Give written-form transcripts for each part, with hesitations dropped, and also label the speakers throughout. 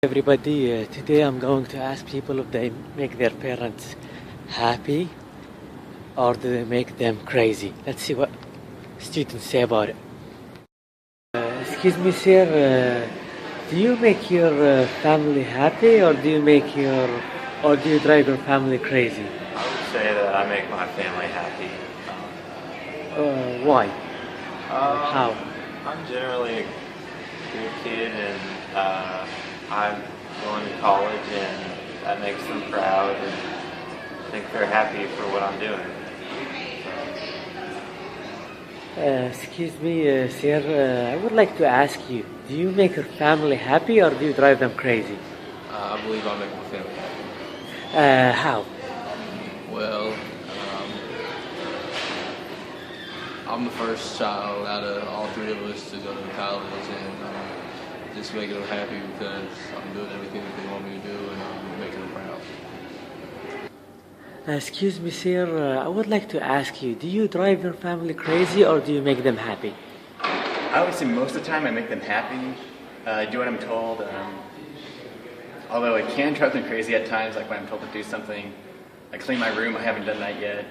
Speaker 1: Everybody, today I'm going to ask people if they make their parents happy or do they make them crazy. Let's see what students say about it. Excuse me, sir, do you make your family happy or do you drive your family crazy?
Speaker 2: I would say that I make my family happy.
Speaker 1: Why?
Speaker 2: Um,
Speaker 1: How?
Speaker 2: I'm generally a good kid, and I'm going to college, and that makes them proud, and I think they're happy for what I'm doing.
Speaker 1: Excuse me, sir, I would like to ask you, do you make your family happy or do you drive them crazy?
Speaker 3: I believe I make my family happy.
Speaker 1: How?
Speaker 3: Well, I'm the first child out of all three of us to go to college, and just making them happy because I'm doing everything that they want me to do, and I'm making them proud.
Speaker 1: Excuse me, sir, I would like to ask you, do you drive your family crazy or do you make them happy?
Speaker 4: I would say most of the time I make them happy. I do what I'm told. Although I can drive them crazy at times, like when I'm told to do something. I clean my room, I haven't done that yet.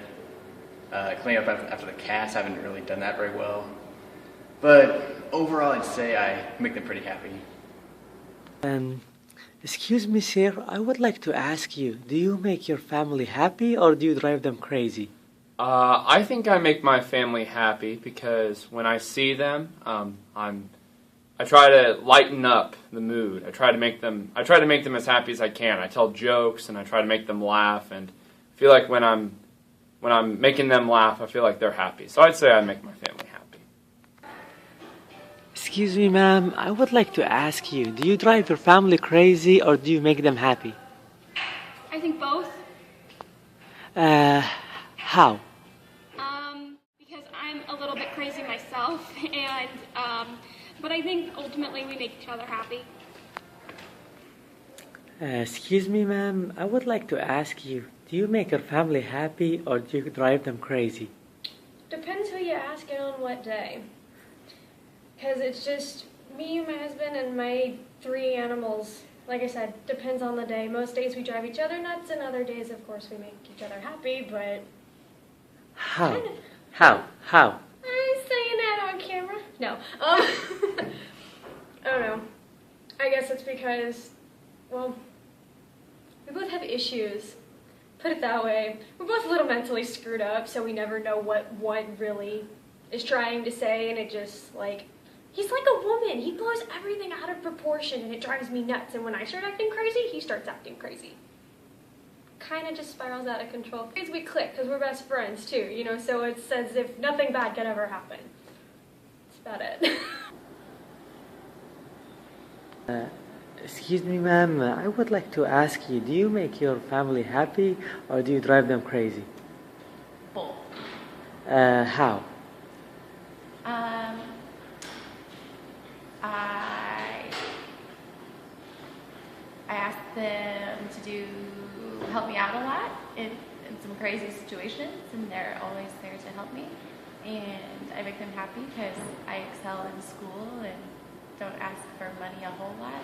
Speaker 4: Clean up after the cats, I haven't really done that very well. But overall, I'd say I make them pretty happy.
Speaker 1: Excuse me, sir, I would like to ask you, do you make your family happy or do you drive them crazy?
Speaker 5: I think I make my family happy because when I see them, I try to lighten up the mood. I try to make them as happy as I can. I tell jokes and I try to make them laugh, and I feel like when I'm making them laugh, I feel like they're happy. So I'd say I make my family happy.
Speaker 1: Excuse me, ma'am, I would like to ask you, do you drive your family crazy or do you make them happy?
Speaker 6: I think both.
Speaker 1: How?
Speaker 6: Because I'm a little bit crazy myself, and but I think ultimately we make each other happy.
Speaker 1: Excuse me, ma'am, I would like to ask you, do you make your family happy or do you drive them crazy?
Speaker 7: Depends who you ask and on what day. Because it's just me, my husband, and my 3 animals. Like I said, depends on the day. Most days we drive each other nuts, and other days, of course, we make each other happy, but...
Speaker 1: How?
Speaker 7: I'm saying that on camera. No. I don't know. I guess it's because, well, we both have issues. Put it that way. We're both a little mentally screwed up, so we never know what one really is trying to say, and it just, like... He's like a woman. He blows everything out of proportion, and it drives me nuts. And when I start acting crazy, he starts acting crazy. Kind of just spirals out of control. Because we click, because we're best friends, too, you know, so it's as if nothing bad could ever happen. That's about it.
Speaker 1: Excuse me, ma'am, I would like to ask you, do you make your family happy or do you drive them crazy?
Speaker 8: Both.
Speaker 1: How?
Speaker 8: I ask them to help me out a lot in some crazy situations, and they're always there to help me. And I make them happy because I excel in school and don't ask for money a whole lot.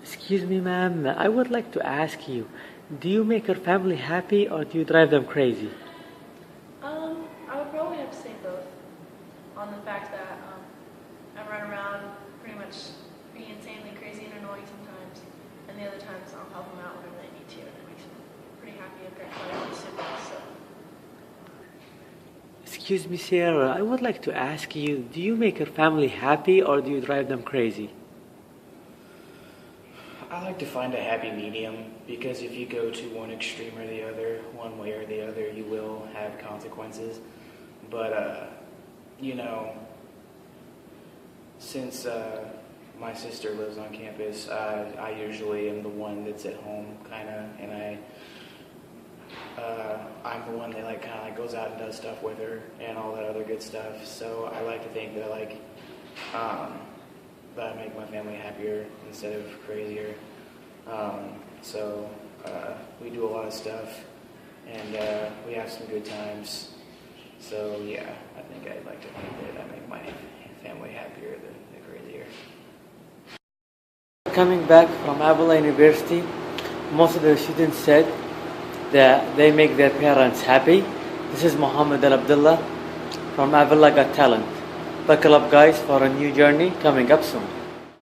Speaker 1: Excuse me, ma'am, I would like to ask you, do you make your family happy or do you drive them crazy?
Speaker 9: I would probably have to say both, on the fact that I run around pretty much being insanely crazy and annoying sometimes, and the other times I'll help them out whenever they need to, and it makes me pretty happy and grateful for my siblings. So.
Speaker 1: Excuse me, Sarah, I would like to ask you, do you make your family happy or do you drive them crazy?
Speaker 10: I like to find a happy medium, because if you go to one extreme or the other, one way or the other, you will have consequences. But, you know, since my sister lives on campus, I usually am the one that's at home, kind of, and I'm the one that kind of goes out and does stuff with her and all that other good stuff. So I like to think that that I make my family happier instead of crazier. So we do a lot of stuff, and we have some good times. So yeah, I think I'd like to think that I make my family happier than crazier.
Speaker 1: Coming back from AL-Abdulla University, most of the students said that they make their parents happy. This is Muhammad AL-Abdulla from AL-Abdulla Got Talent. Buckle up guys for a new journey coming up soon.